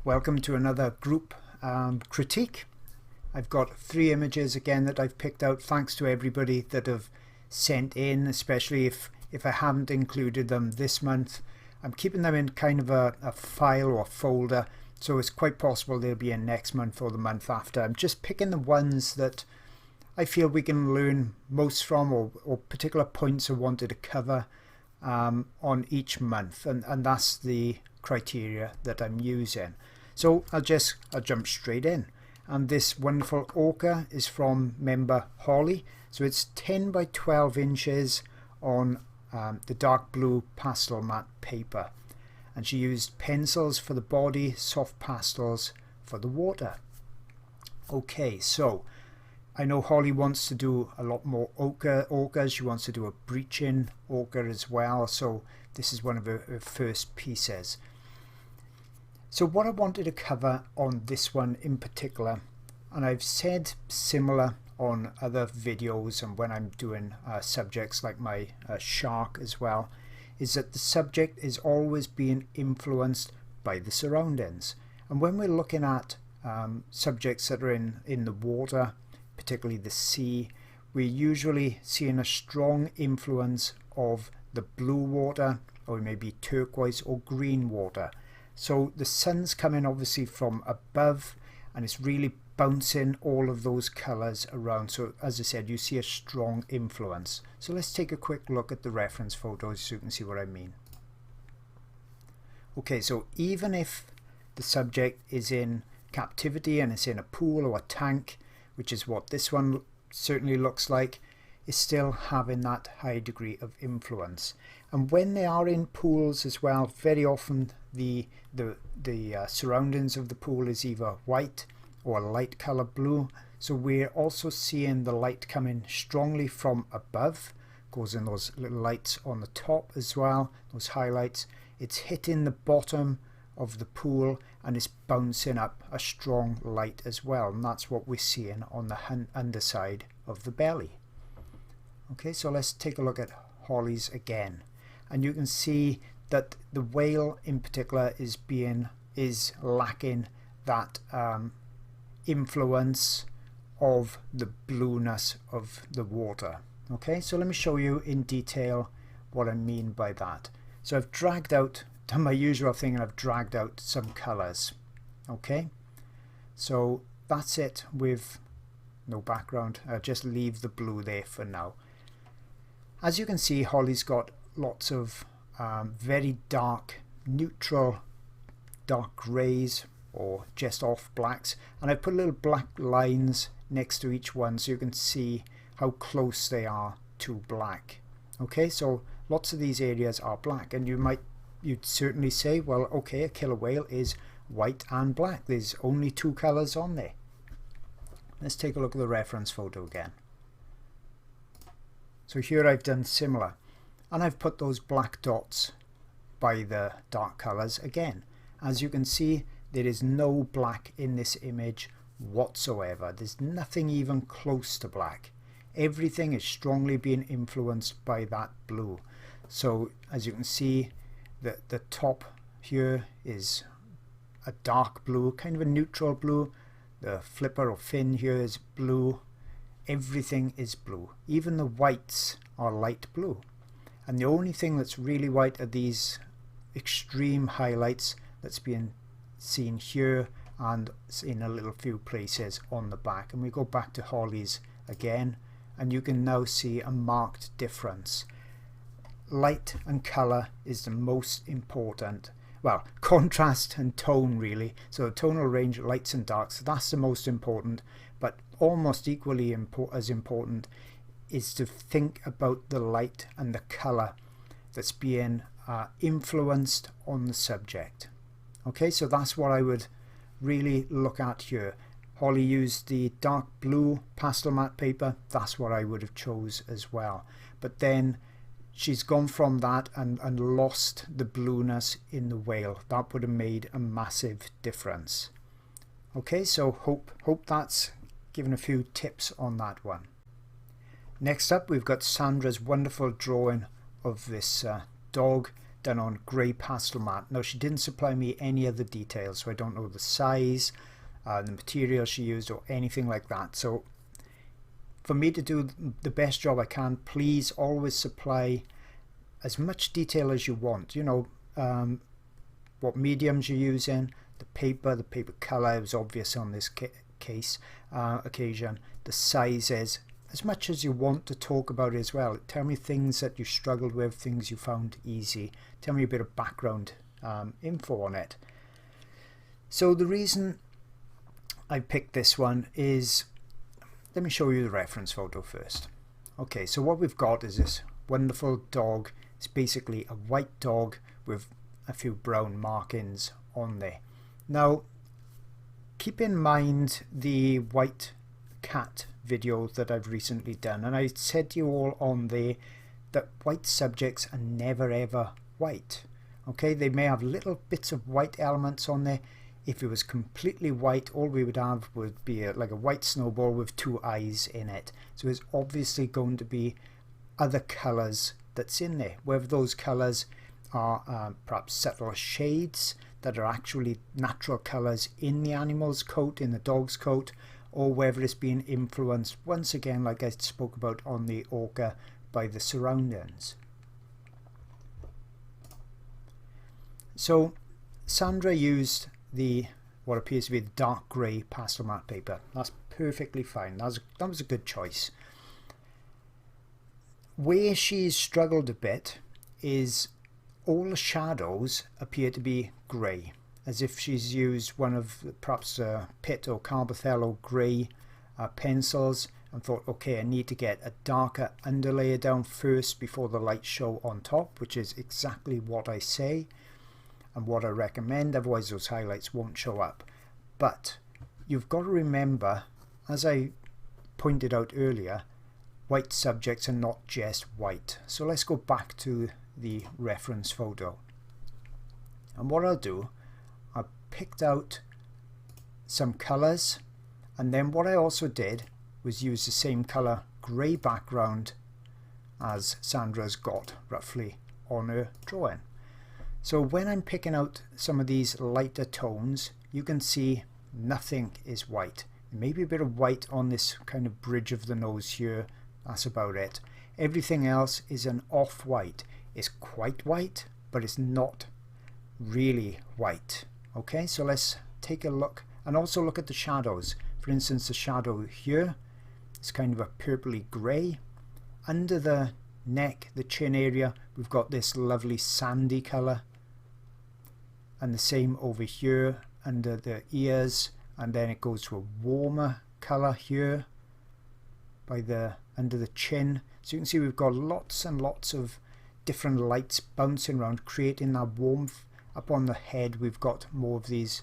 Welcome to another group critique. I've got 3 images again that I've picked out, thanks to everybody that have sent in, especially if I haven't included them this month. I'm keeping them in kind of a file or folder, so it's quite possible they'll be in next month or the month after. I'm just picking the ones that I feel we can learn most from, or particular points I wanted to cover on each month, and that's the criteria that I'm using. So I'll jump straight in, and this wonderful ochre is from member Holly. So it's 10 by 12 inches on the dark blue pastel matte paper, and she used pencils for the body, soft pastels for the water. Okay, so I know Holly wants to do a lot more ochre. She wants to do a breaching ochre as well, so this is one of her first pieces. So what I wanted to cover on this one in particular, and I've said similar on other videos and when I'm doing subjects like my shark as well, is that the subject is always being influenced by the surroundings. And when we're looking at subjects that are in the water, particularly the sea, we're usually seeing a strong influence of the blue water, or maybe turquoise or green water. So the sun's coming obviously from above, and it's really bouncing all of those colours around. So as I said, you see a strong influence. So let's take a quick look at the reference photos so you can see what I mean. Okay, so even if the subject is in captivity and it's in a pool or a tank, which is what this one certainly looks like, is still having that high degree of influence. And when they are in pools as well, very often the surroundings of the pool is either white or a light color blue. So we're also seeing the light coming strongly from above, goes in those little lights on the top as well, those highlights. It's hitting the bottom of the pool and it's bouncing up a strong light as well, and that's what we're seeing on the underside of the belly. Okay, so let's take a look at Holly's again, and you can see that the whale in particular is lacking that influence of the blueness of the water. Okay, so let me show you in detail what I mean by that. So I've done my usual thing, and I've dragged out some colors. Okay, so that's it with no background. I'll just leave the blue there for now. As you can see, Holly's got lots of very dark, neutral, dark greys or just off blacks, and I put little black lines next to each one so you can see how close they are to black. Okay, so lots of these areas are black, and you'd certainly say, well, okay, a killer whale is white and black. There's only 2 colors on there. Let's take a look at the reference photo again. So here I've done similar, and I've put those black dots by the dark colors again. As you can see, there is no black in this image whatsoever. There's nothing even close to black. Everything is strongly being influenced by that blue. So as you can see, the top here is a dark blue, kind of a neutral blue. The flipper or fin here is blue. Everything is blue. Even the whites are light blue. And the only thing that's really white are these extreme highlights that's being seen here and in a little few places on the back. And we go back to Holly's again, and you can now see a marked difference. Light and color is the most important. Well, contrast and tone really. So tonal range, lights and darks, that's the most important, but almost equally as important is to think about the light and the color that's being influenced on the subject. Okay, so that's what I would really look at here. Holly used the dark blue pastel matte paper. That's what I would have chose as well. But then she's gone from that and lost the blueness in the whale. That would have made a massive difference. Okay, so hope that's given a few tips on that one. Next up, we've got Sandra's wonderful drawing of this dog done on grey pastel matte. Now she didn't supply me any other details, so I don't know the size, the material she used or anything like that. So for me to do the best job I can, please always supply as much detail as you want. You know, what mediums you're using, the paper color was obvious on this occasion, the sizes, as much as you want to talk about it as well. Tell me things that you struggled with, things you found easy. Tell me a bit of background info on it. So the reason I picked this one is, let me show you the reference photo first. Okay, so what we've got is this wonderful dog. It's basically a white dog with a few brown markings on there. Now keep in mind the white cat video that I've recently done, and I said to you all on there that white subjects are never ever white. Okay, they may have little bits of white elements on there. If it was completely white, all we would have would be like a white snowball with two eyes in it. So it's obviously going to be other colors that's in there, whether those colors are perhaps subtle shades that are actually natural colors in the animal's coat, in the dog's coat, or whether it's being influenced, once again, like I spoke about on the orca, by the surroundings. So Sandra used what appears to be the dark grey pastel matte paper. That's perfectly fine. That was a good choice. Where she's struggled a bit is all the shadows appear to be grey, as if she's used one of perhaps Pitt or Carbothello grey pencils and thought, okay, I need to get a darker underlayer down first before the light show on top, which is exactly what I say and what I recommend, otherwise those highlights won't show up. But you've got to remember, as I pointed out earlier, white subjects are not just white. So let's go back to the reference photo. And what I'll do, I picked out some colors, and then what I also did was use the same color grey background as Sandra's got roughly on her drawing. So when I'm picking out some of these lighter tones, you can see nothing is white. Maybe a bit of white on this kind of bridge of the nose here, that's about it. Everything else is an off-white. It's quite white, but it's not really white. Okay, so let's take a look and also look at the shadows. For instance, the shadow here is kind of a purpley grey. Under the neck, the chin area, we've got this lovely sandy colour, and the same over here under the ears, and then it goes to a warmer colour here by the under the chin. So you can see we've got lots and lots of different lights bouncing around, creating that warmth. Up on the head we've got more of these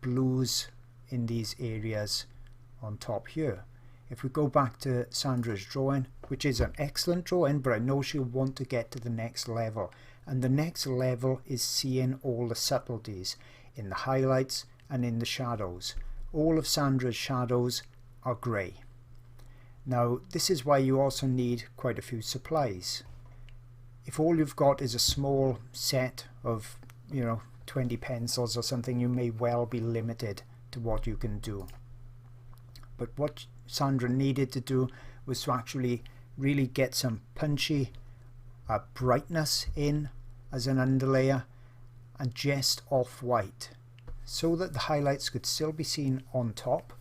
blues in these areas on top here. If we go back to Sandra's drawing, which is an excellent drawing, but I know she'll want to get to the next level, and the next level is seeing all the subtleties in the highlights and in the shadows. All of Sandra's shadows are grey. Now this is why you also need quite a few supplies. If all you've got is a small set of 20 pencils or something, you may well be limited to what you can do. But what Sandra needed to do was to actually really get some punchy brightness in as an underlayer and just off-white, so that the highlights could still be seen on top,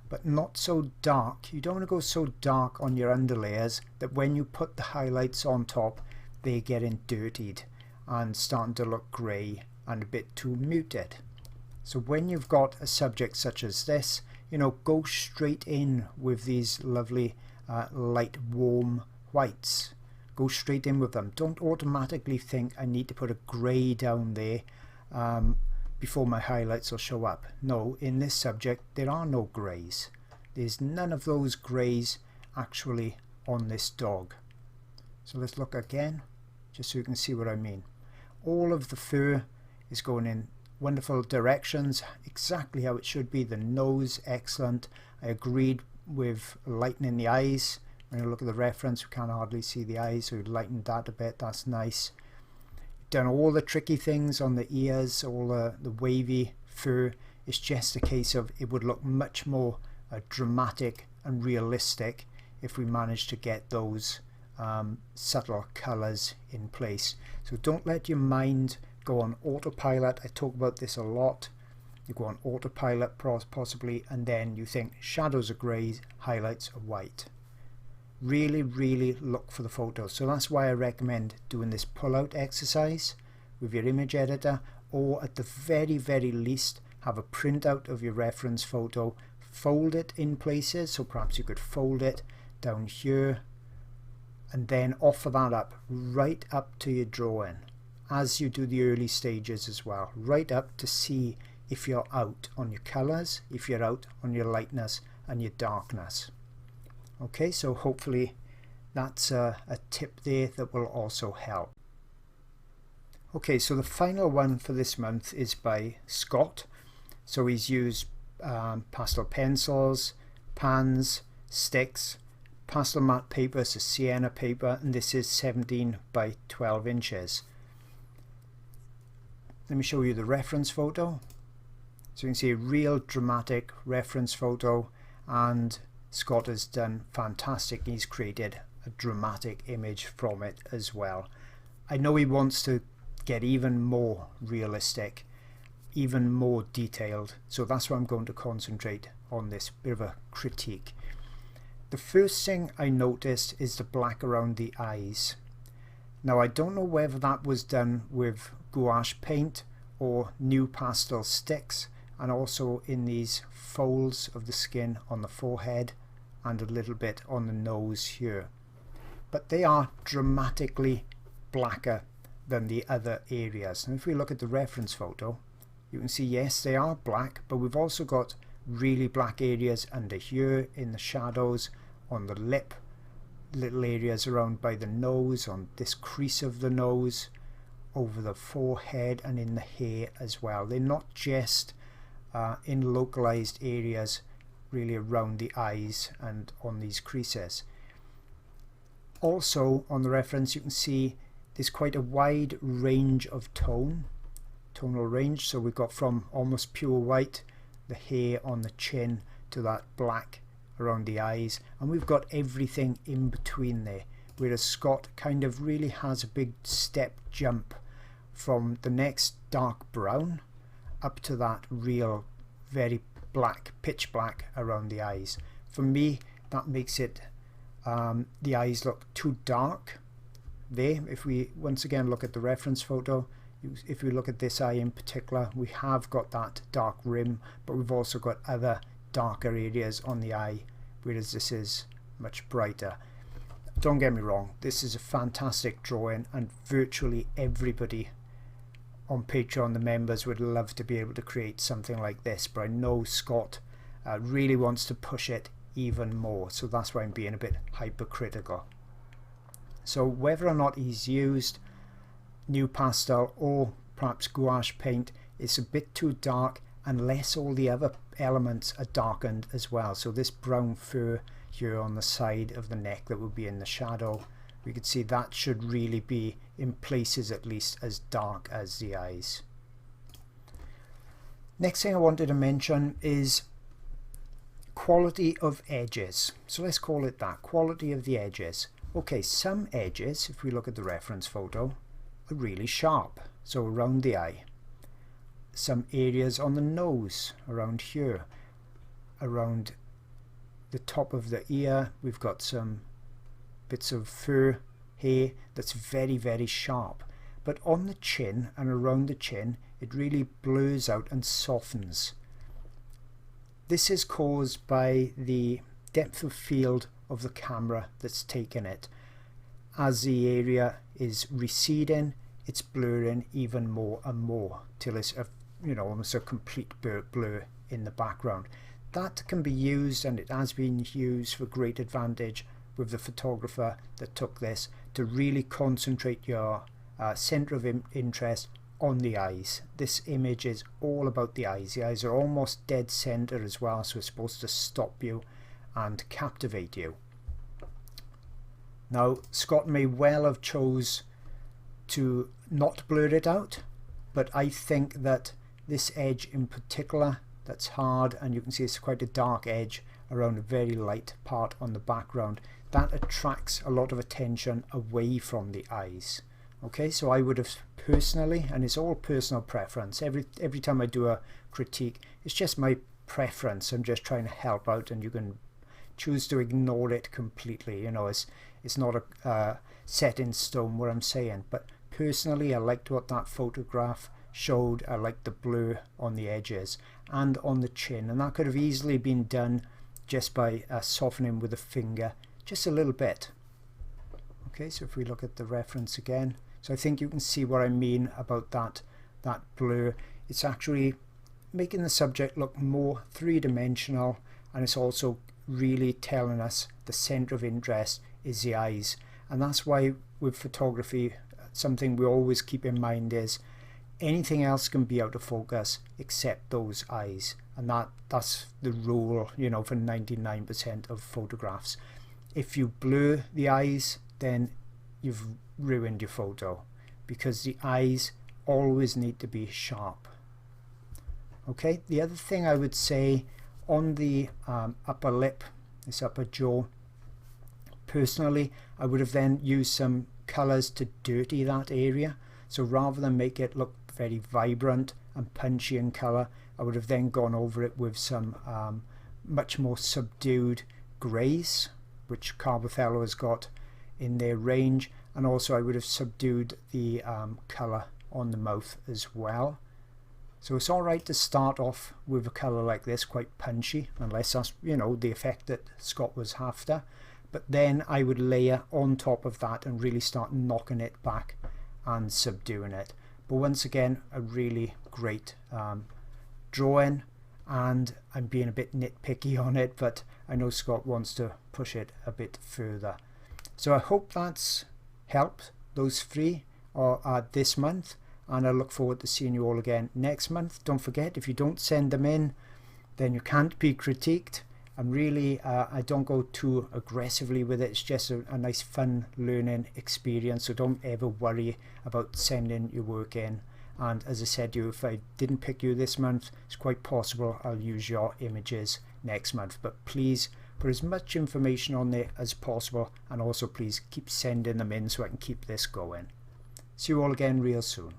but not so dark. You don't want to go so dark on your underlayers that when you put the highlights on top, they're getting dirtied and starting to look grey and a bit too muted. So when you've got a subject such as this, go straight in with these lovely light warm whites. Go straight in with them. Don't automatically think I need to put a grey down there before my highlights will show up. No, in this subject there are no greys. There's none of those greys actually on this dog. So let's look again, just so you can see what I mean. All of the fur is going in wonderful directions, exactly how it should be. The nose, excellent. I agreed with lightening the eyes. When you look at the reference, we can't hardly see the eyes, so we lightened that a bit. That's nice. done all the tricky things on the ears, all the wavy fur. It's just a case of it would look much more dramatic and realistic if we managed to get those subtle colors in place. So don't let your mind go on autopilot. I talk about this a lot. You go on autopilot possibly, and then you think shadows are grey, highlights are white. Really look for the photos. So that's why I recommend doing this pull-out exercise with your image editor, or at the very least have a printout of your reference photo, fold it in places. So perhaps you could fold it down here and then offer that up right up to your drawing as you do the early stages as well, right up to see if you're out on your colors, if you're out on your lightness and your darkness. Okay, so hopefully that's a tip there that will also help. Okay, so the final one for this month is by Scott. So he's used pastel pencils, pans, sticks, pastel matte paper, so sienna paper, and this is 17 by 12 inches. Let me show you the reference photo. So you can see a real dramatic reference photo, and Scott has done fantastic. He's created a dramatic image from it as well. I know he wants to get even more realistic, even more detailed, so that's why I'm going to concentrate on this bit of a critique. The first thing I noticed is the black around the eyes. Now I don't know whether that was done with gouache paint or NuPastel sticks, and also in these folds of the skin on the forehead and a little bit on the nose here. But they are dramatically blacker than the other areas. And if we look at the reference photo, you can see yes, they are black, but we've also got really black areas under here in the shadows, on the lip, little areas around by the nose, on this crease of the nose, over the forehead and in the hair as well. They're not just in localized areas really around the eyes and on these creases. Also on the reference you can see there's quite a wide range of tonal range. So we've got from almost pure white, the hair on the chin, to that black around the eyes, and we've got everything in between there, whereas Scott kind of really has a big step jump from the next dark brown up to that real very black, pitch black around the eyes. For me that makes it the eyes look too dark there. If we once again look at the reference photo, if we look at this eye in particular, we have got that dark rim, but we've also got other darker areas on the eye, whereas this is much brighter. Don't get me wrong, this is a fantastic drawing, and virtually everybody on Patreon, the members, would love to be able to create something like this, but I know Scott really wants to push it even more, so that's why I'm being a bit hypercritical. So whether or not he's used NuPastel or perhaps gouache paint, it's a bit too dark unless all the other elements are darkened as well. So this brown fur here on the side of the neck that would be in the shadow, we could see that should really be in places at least as dark as the eyes. Next thing I wanted to mention is quality of edges. So let's call it that, quality of the edges. Okay, some edges, if we look at the reference photo, are really sharp, so around the eye. Some areas on the nose, around here, around the top of the ear, we've got some bits of fur hair that's very sharp, but on the chin and around the chin it really blurs out and softens. This is caused by the depth of field of the camera that's taken it. As the area is receding, it's blurring even more and more till it's a, almost a complete blur in the background. That can be used, and it has been used for great advantage with the photographer that took this, to really concentrate your center of interest on the eyes. This image is all about the eyes. The eyes are almost dead center as well, so it's supposed to stop you and captivate you. Now Scott may well have chose to not blur it out, but I think that this edge in particular, that's hard, and you can see it's quite a dark edge around a very light part on the background, that attracts a lot of attention away from the eyes. Okay, so I would have personally, and it's all personal preference, every time I do a critique, it's just my preference. I'm just trying to help out, and you can choose to ignore it completely. You know, it's not a set in stone what I'm saying, but personally I liked what that photograph showed. I liked the blur on the edges and on the chin, and that could have easily been done just by softening with a finger just a little bit. Okay, so if we look at the reference again, so I think you can see what I mean about that blur. It's actually making the subject look more three-dimensional, and it's also really telling us the center of interest is the eyes. And that's why with photography, something we always keep in mind is anything else can be out of focus except those eyes, and that's the rule, you know, for 99% of photographs. If you blur the eyes, then you've ruined your photo, because the eyes always need to be sharp. Okay, the other thing I would say on the upper lip, this upper jaw, personally I would have then used some colors to dirty that area. So rather than make it look very vibrant and punchy in color, I would have then gone over it with some much more subdued grays, which Carbothello has got in their range, and also I would have subdued the color on the mouth as well. So it's alright to start off with a colour like this, quite punchy, unless that's, you know, the effect that Scott was after. But then I would layer on top of that and really start knocking it back and subduing it. But once again, a really great drawing, and I'm being a bit nitpicky on it, but I know Scott wants to push it a bit further. So I hope that's helped those three this month, and I look forward to seeing you all again next month. Don't forget, if you don't send them in, then you can't be critiqued. And really, I don't go too aggressively with it. It's just a nice fun learning experience, so don't ever worry about sending your work in. And as I said to you, if I didn't pick you this month, it's quite possible I'll use your images next month. But please put as much information on there as possible, and also please keep sending them in so I can keep this going. See you all again real soon.